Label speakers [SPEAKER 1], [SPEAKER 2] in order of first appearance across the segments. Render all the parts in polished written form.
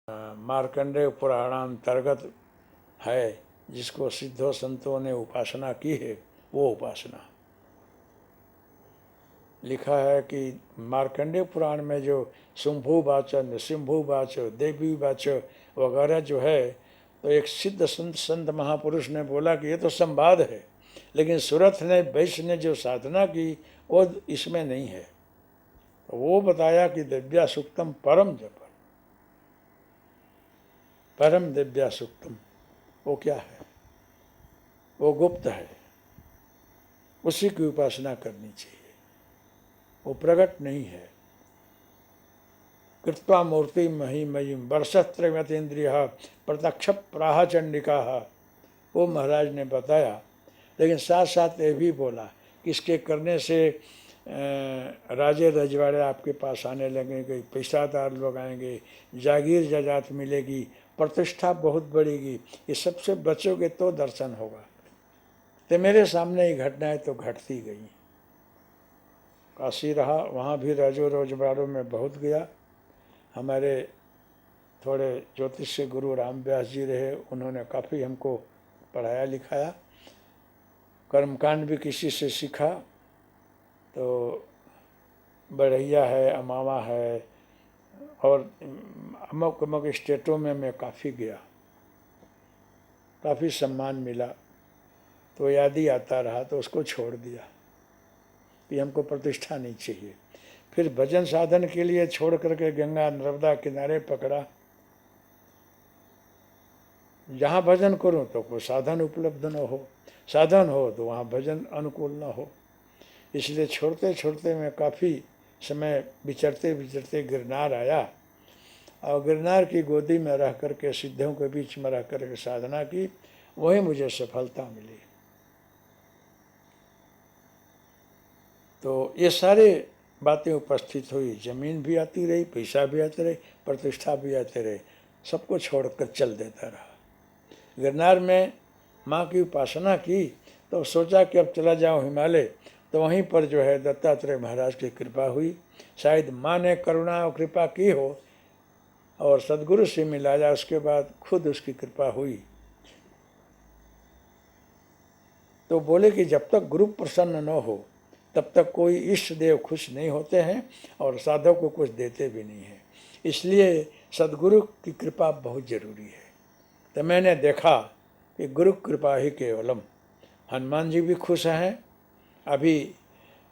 [SPEAKER 1] मार्कंडेय पुराणांतर्गत है, जिसको सिद्धों संतों ने उपासना की है, वो उपासना लिखा है कि मार्कंडेय पुराण में जो शुंभुवाच, नृसिंभुवाच, देवीवाच वगैरह जो है, तो एक सिद्ध संत महापुरुष ने बोला कि ये तो संवाद है, लेकिन सुरथ ने वैश्य ने जो साधना की वो इसमें नहीं है। तो वो बताया कि दिव्या सुक्तम परम जप, परम दिव्या सुक्तम वो क्या है, वो गुप्त है, उसी की उपासना करनी चाहिए, वो प्रकट नहीं है। कृत्वा मूर्ति महिमयीम वर्षत्रयमतीन्द्रिय प्रत्यक्ष प्राह चंडिका, वो महाराज ने बताया। लेकिन साथ साथ ये भी बोला कि इसके करने से राजे रजवाड़े आपके पास आने लगेंगे, पैसादार लोग आएंगे, जागीर जायदाद मिलेगी, प्रतिष्ठा बहुत बढ़ेगी, ये सबसे बचोगे तो दर्शन होगा। तो मेरे सामने ही घटनाएं तो घटती गई। काशी रहा, वहाँ भी राजो रजवाड़ों में बहुत गया। हमारे थोड़े ज्योतिष के गुरु रामव्यास जी रहे, उन्होंने काफ़ी हमको पढ़ाया लिखाया। कर्मकांड भी किसी से सीखा। तो बढ़ैया है, अमावा है, और अमुक अमुक स्टेटों में मैं काफ़ी गया, काफ़ी सम्मान मिला। तो याद ही आता रहा, तो उसको छोड़ दिया कि हमको प्रतिष्ठा नहीं चाहिए। फिर भजन साधन के लिए छोड़ करके गंगा नर्मदा किनारे पकड़ा। जहाँ भजन करूँ तो कोई साधन उपलब्ध न हो, साधन हो तो वहाँ भजन अनुकूल न हो, इसलिए छोड़ते छोड़ते मैं काफ़ी समय विचरते विचरते गिरनार आया। और गिरनार की गोदी में रह करके, सिद्धों के बीच में रह करके साधना की, वही मुझे सफलता मिली। तो ये सारे बातें उपस्थित हुई, जमीन भी आती रही, पैसा भी आते रहे, प्रतिष्ठा भी आते रहे, सबको छोड़कर चल देता रहा। गिरनार में माँ की उपासना की, तो सोचा कि अब चला जाऊँ हिमालय। तो वहीं पर जो है दत्तात्रेय महाराज की कृपा हुई। शायद माँ ने करुणा और कृपा की हो और सदगुरु से मिलाया, उसके बाद खुद उसकी कृपा हुई। तो बोले कि जब तक गुरु प्रसन्न न हो तब तक कोई इष्ट देव खुश नहीं होते हैं और साधक को कुछ देते भी नहीं हैं। इसलिए सदगुरु की कृपा बहुत जरूरी है। तो मैंने देखा कि गुरु कृपा ही केवलम। हनुमान जी भी खुश हैं, अभी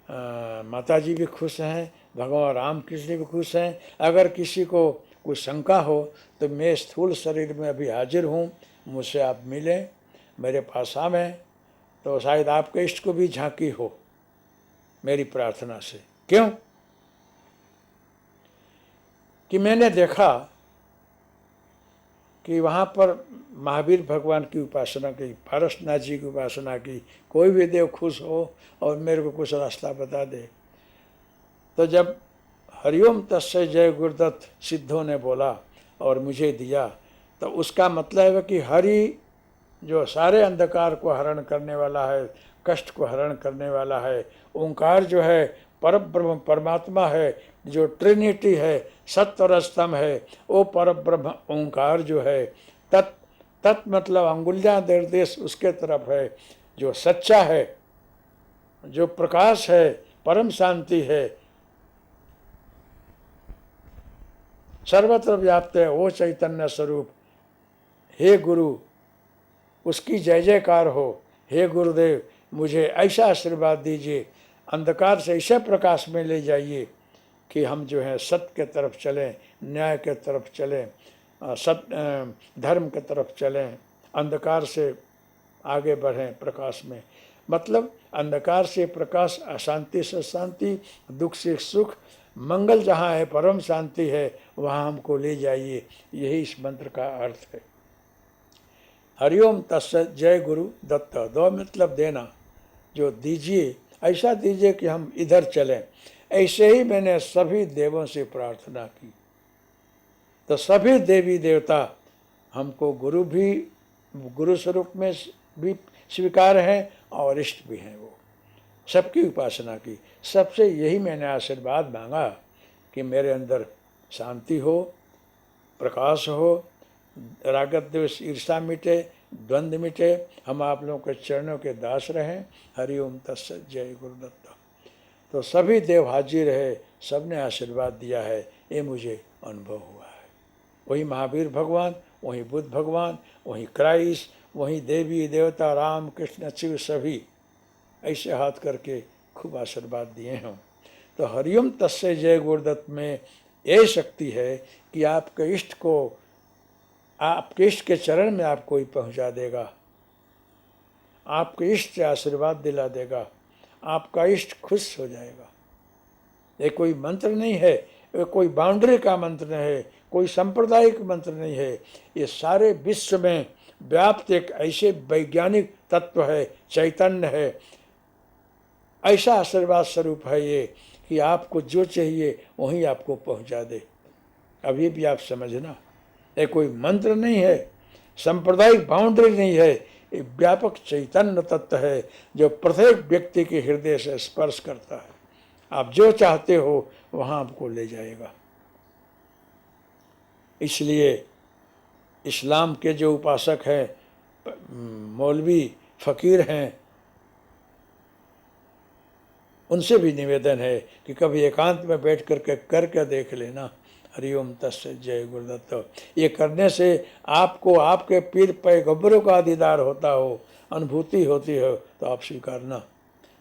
[SPEAKER 1] माता जी भी खुश हैं, भगवान राम कृष्ण भी खुश हैं। अगर किसी को कोई शंका हो तो मैं स्थूल शरीर में अभी हाजिर हूँ, मुझसे आप मिलें, मेरे पास आवें, तो शायद आपके इष्ट को भी झांकी हो मेरी प्रार्थना से। क्यों कि मैंने देखा कि वहाँ पर महावीर भगवान की उपासना की, पारसनाथ जी की उपासना की, कोई भी देव खुश हो और मेरे को कुछ रास्ता बता दे। तो जब हरिओम तस्य जय गुरुदत्त सिद्धों ने बोला और मुझे दिया, तो उसका मतलब है कि हरि जो सारे अंधकार को हरण करने वाला है, कष्ट को हरण करने वाला है, ओंकार जो है परब्रह्म परमात्मा है, जो ट्रिनिटी है, सत्य और स्तंभ है, वो परब्रह्म ओंकार जो है, तत् मतलब अंगुलियां निर्देश उसके तरफ है, जो सच्चा है, जो प्रकाश है, परम शांति है, सर्वत्र व्याप्त है, वो चैतन्य स्वरूप। हे गुरु, उसकी जय जयकार हो। हे गुरुदेव, मुझे ऐसा आशीर्वाद दीजिए, अंधकार से ऐसे प्रकाश में ले जाइए कि हम जो है सत्य के तरफ चलें, न्याय के तरफ चलें, धर्म के तरफ चलें, अंधकार से आगे बढ़ें प्रकाश में। मतलब अंधकार से प्रकाश, अशांति से शांति, दुख से सुख, मंगल जहाँ है, परम शांति है, वहाँ हमको ले जाइए। यही इस मंत्र का अर्थ है। हरिओम तस्य जय गुरु दत्त, दो मतलब देना, जो दीजिए ऐसा दीजिए कि हम इधर चलें। ऐसे ही मैंने सभी देवों से प्रार्थना की, तो सभी देवी देवता हमको गुरु स्वरूप में भी स्वीकार हैं और इष्ट भी हैं। वो सबकी उपासना की, सबसे यही मैंने आशीर्वाद मांगा कि मेरे अंदर शांति हो, प्रकाश हो, रागत द्वेष ईर्षा मिटे, द्वंद्व मिटे। हम आप लोगों के चरणों के दास रहें। हरिओम तत्सत। जय गुरुदत्त। तो सभी देव हाजिर रहे, सबने आशीर्वाद दिया है, ये मुझे अनुभव हुआ है। वही महावीर भगवान, वही बुद्ध भगवान, वही क्राइस्ट, वही देवी देवता राम कृष्ण शिव सभी ऐसे हाथ करके खूब आशीर्वाद दिए हैं। तो हरिओम तस्य जय गुरुदत्त में ये शक्ति है कि आपके इष्ट को, आपके इष्ट के चरण में आपको ही पहुंचा देगा, आपके इष्ट से आशीर्वाद दिला देगा, आपका इष्ट खुश हो जाएगा। ये कोई मंत्र नहीं है, ये कोई बाउंड्री का मंत्र नहीं है, कोई सांप्रदायिक मंत्र नहीं है। ये सारे विश्व में व्याप्त एक ऐसे वैज्ञानिक तत्व है, चैतन्य है, ऐसा आशीर्वाद स्वरूप है ये कि आपको जो चाहिए वहीं आपको पहुंचा दे। अभी भी आप समझना, ये कोई मंत्र नहीं है, सांप्रदायिक बाउंड्री नहीं है, ये व्यापक चैतन्य तत्व है जो प्रत्येक व्यक्ति के हृदय से स्पर्श करता है। आप जो चाहते हो वहाँ आपको ले जाएगा। इसलिए इस्लाम के जो उपासक हैं, मौलवी फ़कीर हैं, उनसे भी निवेदन है कि कभी एकांत में बैठ करके देख लेना। हरिओम तस्य जय गुरुदत्त। ये करने से आपको आपके पीर पैगंबरों का दीदार होता हो, अनुभूति होती हो, तो आप स्वीकारना।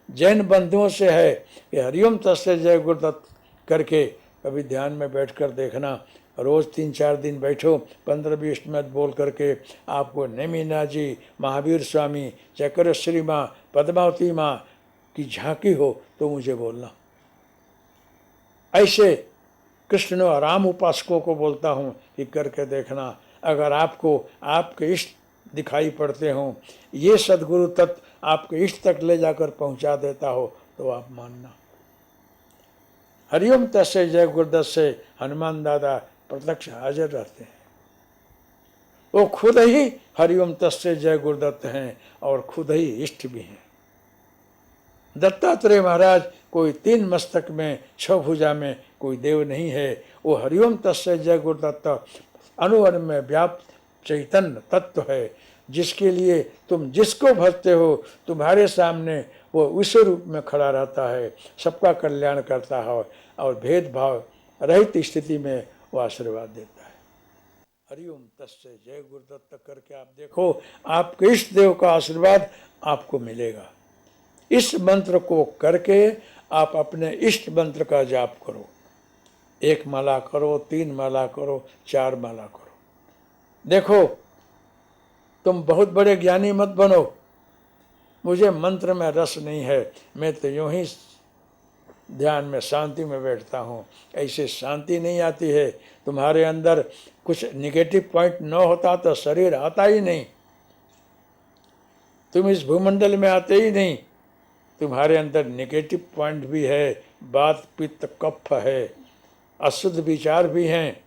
[SPEAKER 1] जैन बंधुओं से है कि हरिओम तस्य जय गुरुदत्त करके कभी ध्यान में बैठकर देखना। रोज़ 3-4 दिन बैठो, 15-20 मिनट बोल करके आपको नेमिना जी, महावीर स्वामी, चक्रश्री माँ, पद्मावती माँ की झांकी हो तो मुझे बोलना। ऐसे कृष्ण और राम उपासकों को बोलता हूँ कि करके देखना। अगर आपको आपके इष्ट दिखाई पड़ते हों, ये सद्गुरु तत्व आपके इष्ट तक ले जाकर पहुँचा देता हो तो आप मानना। हरिओम तस्य जय गुरुदत्त से हनुमान दादा प्रत्यक्ष हाजिर रहते हैं। वो खुद ही हरिओम तस्य जय गुरुदत्त हैं और खुद ही इष्ट भी हैं। दत्तात्रेय महाराज कोई 3 मस्तक में 6 भुजा में कोई देव नहीं है। वो हरिओम तस्य जय गुरुदत्त अणु में व्याप्त चैतन्य तत्व है, जिसके लिए तुम जिसको भजते हो तुम्हारे सामने वो उस रूप में खड़ा रहता है, सबका कल्याण करता है और भेदभाव रहित स्थिति में वो आशीर्वाद देता है। हरिओम तस्य जय गुरुदत्त करके आप देखो, आपके इष्ट देव का आशीर्वाद आपको मिलेगा। इस मंत्र को करके आप अपने इष्ट मंत्र का जाप करो। 1 माला करो, 3 माला करो, 4 माला करो। देखो, तुम बहुत बड़े ज्ञानी मत बनो, मुझे मंत्र में रस नहीं है, मैं तो यूं ही ध्यान में शांति में बैठता हूँ, ऐसे शांति नहीं आती है। तुम्हारे अंदर कुछ निगेटिव पॉइंट न होता तो शरीर आता ही नहीं, तुम इस भूमंडल में आते ही नहीं। तुम्हारे अंदर नेगेटिव पॉइंट भी है, बात पित्त कफ है, अशुद्ध विचार भी हैं।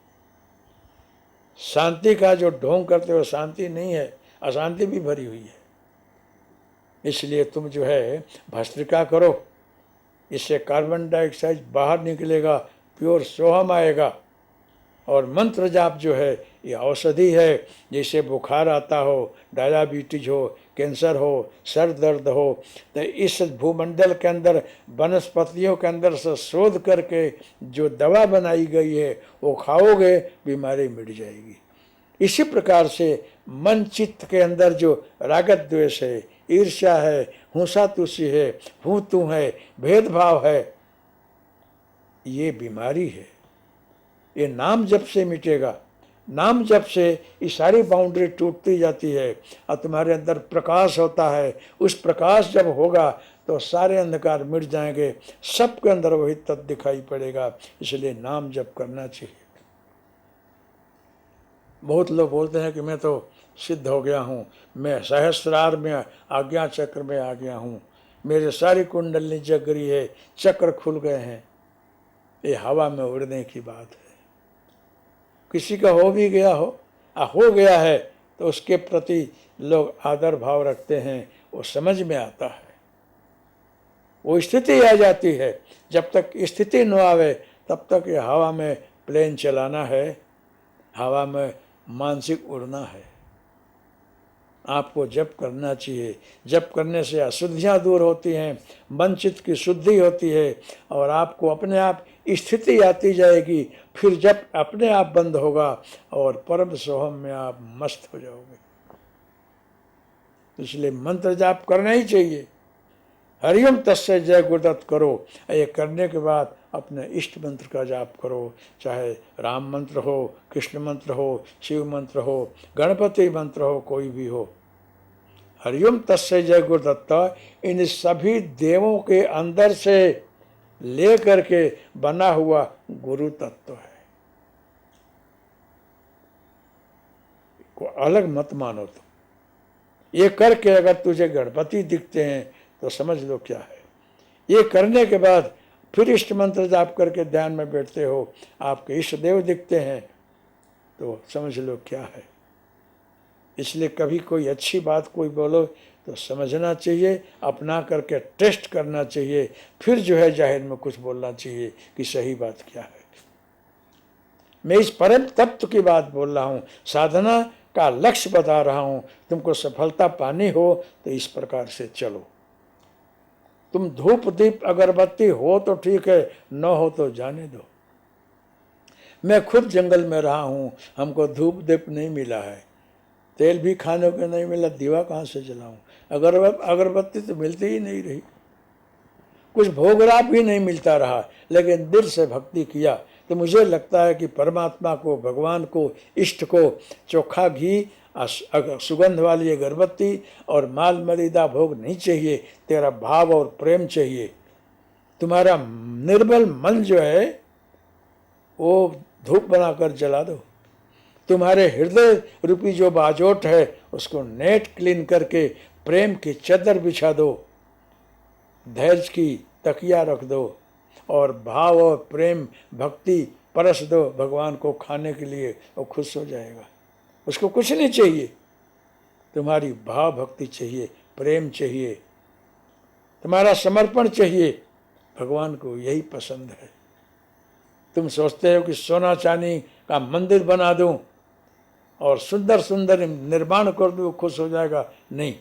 [SPEAKER 1] शांति का जो ढोंग करते हो शांति नहीं है, अशांति भी भरी हुई है। इसलिए तुम जो है भस्त्रिका करो, इससे कार्बन डाइऑक्साइड बाहर निकलेगा, प्योर सोहम आएगा। और मंत्र जाप जो है ये औषधि है। जैसे बुखार आता हो, डायबिटीज हो, कैंसर हो, सर दर्द हो, तो इस भूमंडल के अंदर वनस्पतियों के अंदर से शोध करके जो दवा बनाई गई है वो खाओगे, बीमारी मिट जाएगी। इसी प्रकार से मन चित्त के अंदर जो रागत द्वेष है, ईर्ष्या है, हुंसा तुसी है, हूँ तू है, भेदभाव है, ये बीमारी है। ये नाम जप से मिटेगा। नाम जप से ये सारी बाउंड्री टूटती जाती है और तुम्हारे अंदर प्रकाश होता है। उस प्रकाश जब होगा तो सारे अंधकार मिट जाएंगे, सबके अंदर वही तत्व दिखाई पड़ेगा। इसलिए नाम जप करना चाहिए। बहुत लोग बोलते हैं कि मैं तो सिद्ध हो गया हूँ, मैं सहस्रार में आज्ञा चक्र में आ गया हूँ, मेरे सारी कुंडली जग रही है, चक्र खुल गए हैं। ये हवा में उड़ने की बात है। किसी का हो भी गया हो गया है तो उसके प्रति लोग आदर भाव रखते हैं, वो समझ में आता है, वो स्थिति आ जाती है। जब तक स्थिति न आवे तब तक ये हवा में प्लेन चलाना है, हवा में मानसिक उड़ना है। आपको जप करना चाहिए। जप करने से अशुद्धियाँ दूर होती हैं, मन चित्त की शुद्धि होती है और आपको अपने आप स्थिति आती जाएगी। फिर जप अपने आप बंद होगा और परम सोहम में आप मस्त हो जाओगे। इसलिए मंत्र जाप करना ही चाहिए। हरिओम तस्य जय गुरुदत्त करो। ये करने के बाद अपने इष्ट मंत्र का जाप करो, चाहे राम मंत्र हो, कृष्ण मंत्र हो, शिव मंत्र हो, गणपति मंत्र हो, कोई भी हो। हरिओम तस्य जय गुरुदत्त इन सभी देवों के अंदर से ले करके बना हुआ गुरु तत्व है। को अलग मत मानो। तो ये करके अगर तुझे गणपति दिखते हैं तो समझ लो क्या है। ये करने के बाद फिर इष्ट मंत्र जाप करके ध्यान में बैठते हो, आपके इष्ट देव दिखते हैं तो समझ लो क्या है। इसलिए कभी कोई अच्छी बात कोई बोलो तो समझना चाहिए, अपना करके टेस्ट करना चाहिए, फिर जो है जाहिर में कुछ बोलना चाहिए कि सही बात क्या है। मैं इस परम तत्व की बात बोल रहा हूँ, साधना का लक्ष्य बता रहा हूँ। तुमको सफलता पानी हो तो इस प्रकार से चलो। तुम धूप दीप अगरबत्ती हो तो ठीक है, न हो तो जाने दो। मैं खुद जंगल में रहा हूँ, हमको धूप दीप नहीं मिला है, तेल भी खाने को नहीं मिला, दीवा कहाँ से जलाऊं। अगरबत्ती तो मिलती ही नहीं रही, कुछ भोगराब भी नहीं मिलता रहा, लेकिन दिल से भक्ति किया तो मुझे लगता है कि परमात्मा को, भगवान को, इष्ट को चोखा घी, सुगंध वाली अगरबत्ती और माल मदिरा भोग नहीं चाहिए। तेरा भाव और प्रेम चाहिए। तुम्हारा निर्बल मन जो है वो धूप बनाकर जला दो। तुम्हारे हृदय रूपी जो बाजोट है उसको नेट क्लीन करके प्रेम की चादर बिछा दो, धैर्य की तकिया रख दो और भाव और प्रेम भक्ति परस दो भगवान को खाने के लिए। वो खुश हो जाएगा। उसको कुछ नहीं चाहिए, तुम्हारी भाव भक्ति चाहिए, प्रेम चाहिए, तुम्हारा समर्पण चाहिए। भगवान को यही पसंद है। तुम सोचते हो कि सोना चांदी का मंदिर बना दूं और सुंदर सुंदर निर्माण कर दूं, खुश हो जाएगा, नहीं।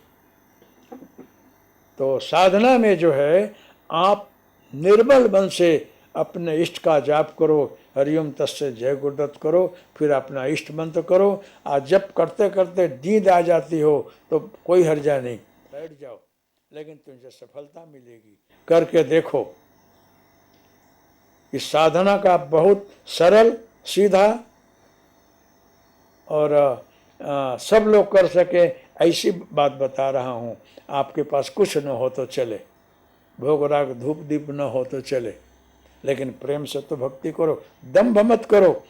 [SPEAKER 1] तो साधना में जो है आप निर्मल मन से अपने इष्ट का जाप करो, हरिओम तस्य जय गुरुदत्त करो, फिर अपना इष्ट मंत्र करो। आज जप करते करते नींद आ जाती हो तो कोई हर्जा नहीं, बैठ जाओ, लेकिन तुझे सफलता मिलेगी। करके देखो। इस साधना का बहुत सरल सीधा और सब लोग कर सके ऐसी बात बता रहा हूँ। आपके पास कुछ न हो तो चले, भोग राग धूप दीप न हो तो चले, लेकिन प्रेम से तो भक्ति करो, दम्भ मत करो।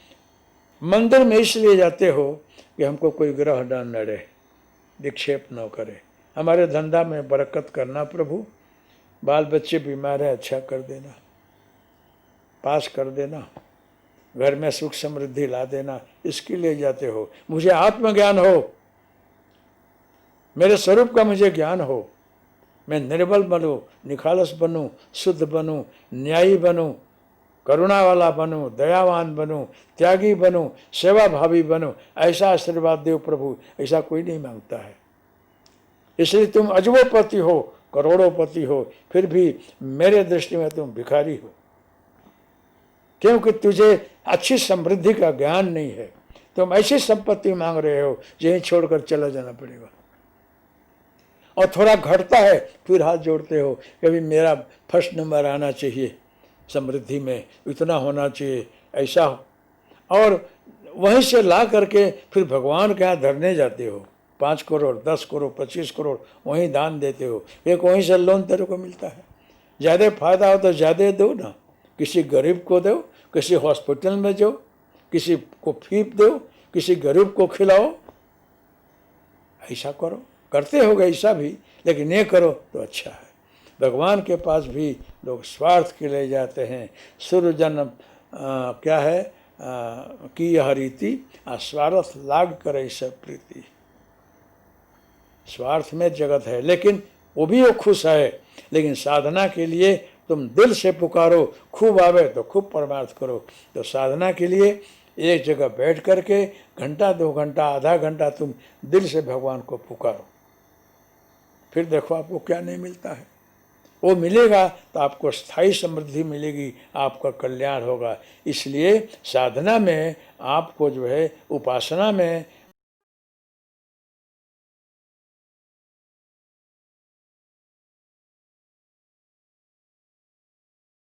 [SPEAKER 1] मंदिर में इसलिए जाते हो कि हमको कोई ग्रह न नड़े, विक्षेप न करे, हमारे धंधा में बरकत करना प्रभु, बाल बच्चे बीमार है अच्छा कर देना, पास कर देना, घर में सुख समृद्धि ला देना, इसके लिए जाते हो। मुझे आत्मज्ञान हो, मेरे स्वरूप का मुझे ज्ञान हो, मैं निर्बल बनूं, निखालस बनूं, शुद्ध बनूं, न्यायी बनूं, करुणा वाला बनूं, दयावान बनूं, त्यागी बनूं, सेवा भावी बनूं, ऐसा आशीर्वाद दो प्रभु। ऐसा कोई नहीं मांगता है। इसलिए तुम अजबोपति हो, करोड़ोपति हो, फिर भी मेरे दृष्टि में तुम भिखारी हो, क्योंकि तुझे अच्छी समृद्धि का ज्ञान नहीं है। तुम ऐसी संपत्ति मांग रहे हो यहीं छोड़कर चला जाना पड़ेगा। और थोड़ा घटता है फिर हाथ जोड़ते हो कि अभी मेरा फर्स्ट नंबर आना चाहिए, समृद्धि में इतना होना चाहिए, ऐसा हो। और वहीं से ला करके फिर भगवान के यहाँ धरने जाते हो। 5 करोड़ 10 करोड़ 25 करोड़ वहीं दान देते हो। एक वहीं से लोन तेरे को मिलता है। ज़्यादा फायदा हो तो ज़्यादा दो ना, किसी गरीब को दो, किसी हॉस्पिटल में जाओ, किसी को फीस दो, किसी गरीब को खिलाओ, ऐसा करो। करते हो ऐसा भी, लेकिन ये करो तो अच्छा है। भगवान के पास भी लोग स्वार्थ के लिए जाते हैं। सूर्यजन क्या है कि यह रीति स्वार्थ लाग करे सब प्रीति। स्वार्थ में जगत है, लेकिन वो भी वो खुश है। लेकिन साधना के लिए तुम दिल से पुकारो, खूब आवे तो खूब परमार्थ करो। तो साधना के लिए एक जगह बैठ करके घंटा 2 घंटा आधा घंटा तुम दिल से भगवान को पुकारो, फिर देखो आपको क्या नहीं मिलता है। वो मिलेगा तो आपको स्थायी समृद्धि मिलेगी, आपका कल्याण होगा। इसलिए साधना में आपको जो है, उपासना में